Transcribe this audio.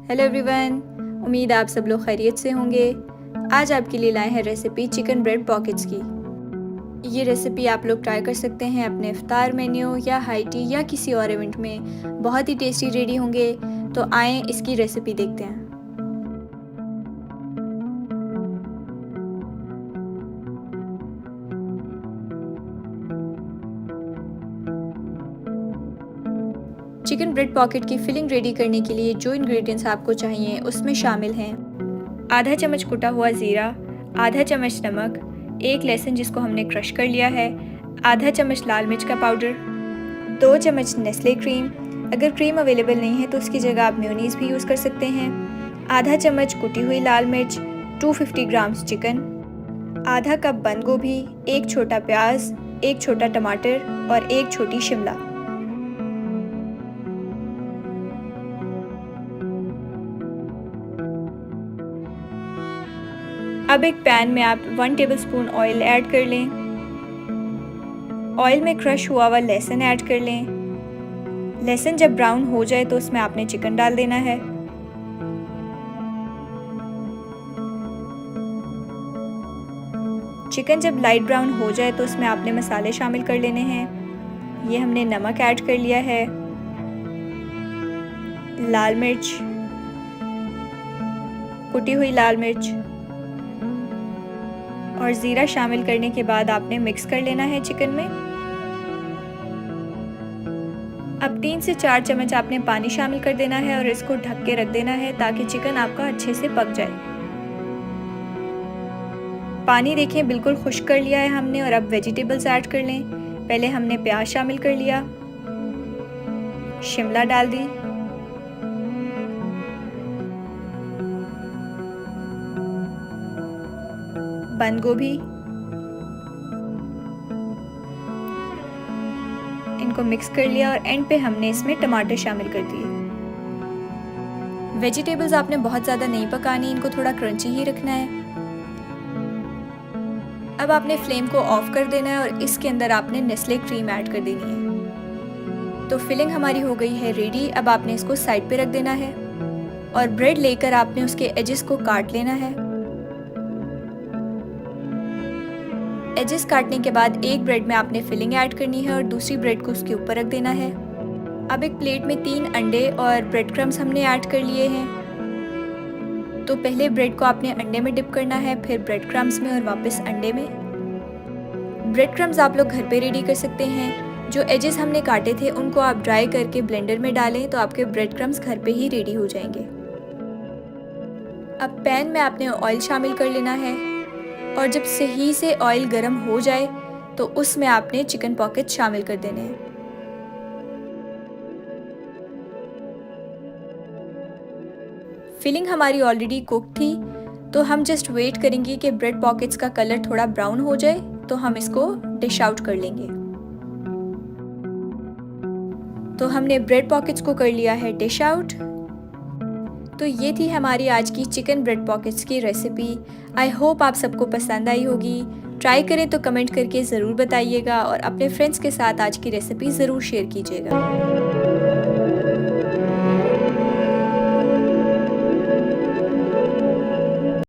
Hello everyone, उम्मीद आप सब लोग खैरियत से होंगे। आज आपके लिए लाए हैं रेसिपी चिकन ब्रेड पॉकेट्स की। ये रेसिपी आप लोग ट्राई कर सकते हैं अपने इफ्तार मेन्यू या हाई टी या किसी और इवेंट में। बहुत ही टेस्टी रेडी होंगे, तो आएँ इसकी रेसिपी देखते हैं। चिकन ब्रेड पॉकेट की फिलिंग रेडी करने के लिए जो इंग्रेडिएंट्स आपको चाहिए उसमें शामिल हैं आधा चम्मच कुटा हुआ ज़ीरा, आधा चम्मच नमक, एक लहसुन जिसको हमने क्रश कर लिया है, आधा चम्मच लाल मिर्च का पाउडर, 2 चम्मच नेस्ले क्रीम। अगर क्रीम अवेलेबल नहीं है तो उसकी जगह आप मेयोनीज़ भी यूज़ कर सकते हैं। आधा चम्मच कुटी हुई लाल मिर्च, 250 ग्राम्स चिकन, आधा कप बंद गोभी, एक छोटा प्याज, एक छोटा टमाटर और एक छोटी शिमला। अब एक पैन में आप 1 टेबलस्पून ऑयल ऐड कर लें। ऑयल में क्रश हुआ हुआ लहसुन ऐड कर लें। लहसुन जब ब्राउन हो जाए तो उसमें आपने चिकन डाल देना है। चिकन जब लाइट ब्राउन हो जाए तो उसमें आपने मसाले शामिल कर लेने हैं। ये हमने नमक ऐड कर लिया है, लाल मिर्च, कुटी हुई लाल मिर्च और ज़ीरा शामिल करने के बाद आपने मिक्स कर लेना है चिकन में। अब 3 से 4 चम्मच आपने पानी शामिल कर देना है और इसको ढक के रख देना है ताकि चिकन आपका अच्छे से पक जाए। पानी देखें बिल्कुल खुश्क कर लिया है हमने और अब वेजिटेबल्स ऐड कर लें। पहले हमने प्याज शामिल कर लिया, शिमला डाल दी, बंद गोभी, इनको मिक्स कर लिया और एंड पे हमने इसमें टमाटर शामिल कर दिए। वेजिटेबल्स आपने बहुत ज़्यादा नहीं पकानी, इनको थोड़ा क्रंची ही रखना है। अब आपने फ्लेम को ऑफ कर देना है और इसके अंदर आपने नेस्ले क्रीम ऐड कर देनी है। तो फिलिंग हमारी हो गई है रेडी। अब आपने इसको साइड पे रख देना है और ब्रेड लेकर आपने उसके एजेस को काट लेना है। एजेस काटने के बाद एक ब्रेड में आपने फिलिंग ऐड करनी है और दूसरी ब्रेड को उसके ऊपर रख देना है। अब एक प्लेट में 3 अंडे और ब्रेड क्रम्स हमने ऐड कर लिए हैं। तो पहले ब्रेड को आपने अंडे में डिप करना है, फिर ब्रेड क्रम्स में और वापस अंडे में। ब्रेड क्रम्स आप लोग घर पे रेडी कर सकते हैं। जो एजेस हमने काटे थे उनको आप ड्राई करके ब्लेंडर में डालें तो आपके ब्रेड क्रम्स घर पे ही रेडी हो जाएंगे। अब पैन में आपने ऑयल शामिल कर लेना है और जब सही से ऑयल गर्म हो जाए तो उसमें आपने चिकन पॉकेट शामिल कर देने हैं। फिलिंग हमारी ऑलरेडी कुक थी, तो हम जस्ट वेट करेंगे कि ब्रेड पॉकेट्स का कलर थोड़ा ब्राउन हो जाए तो हम इसको डिश आउट कर लेंगे। तो हमने ब्रेड पॉकेट्स को कर लिया है डिश आउट। तो ये थी हमारी आज की चिकन ब्रेड पॉकेट्स की रेसिपी। आई होप आप सबको पसंद आई होगी। ट्राई करें तो कमेंट करके ज़रूर बताइएगा और अपने फ्रेंड्स के साथ आज की रेसिपी ज़रूर शेयर कीजिएगा।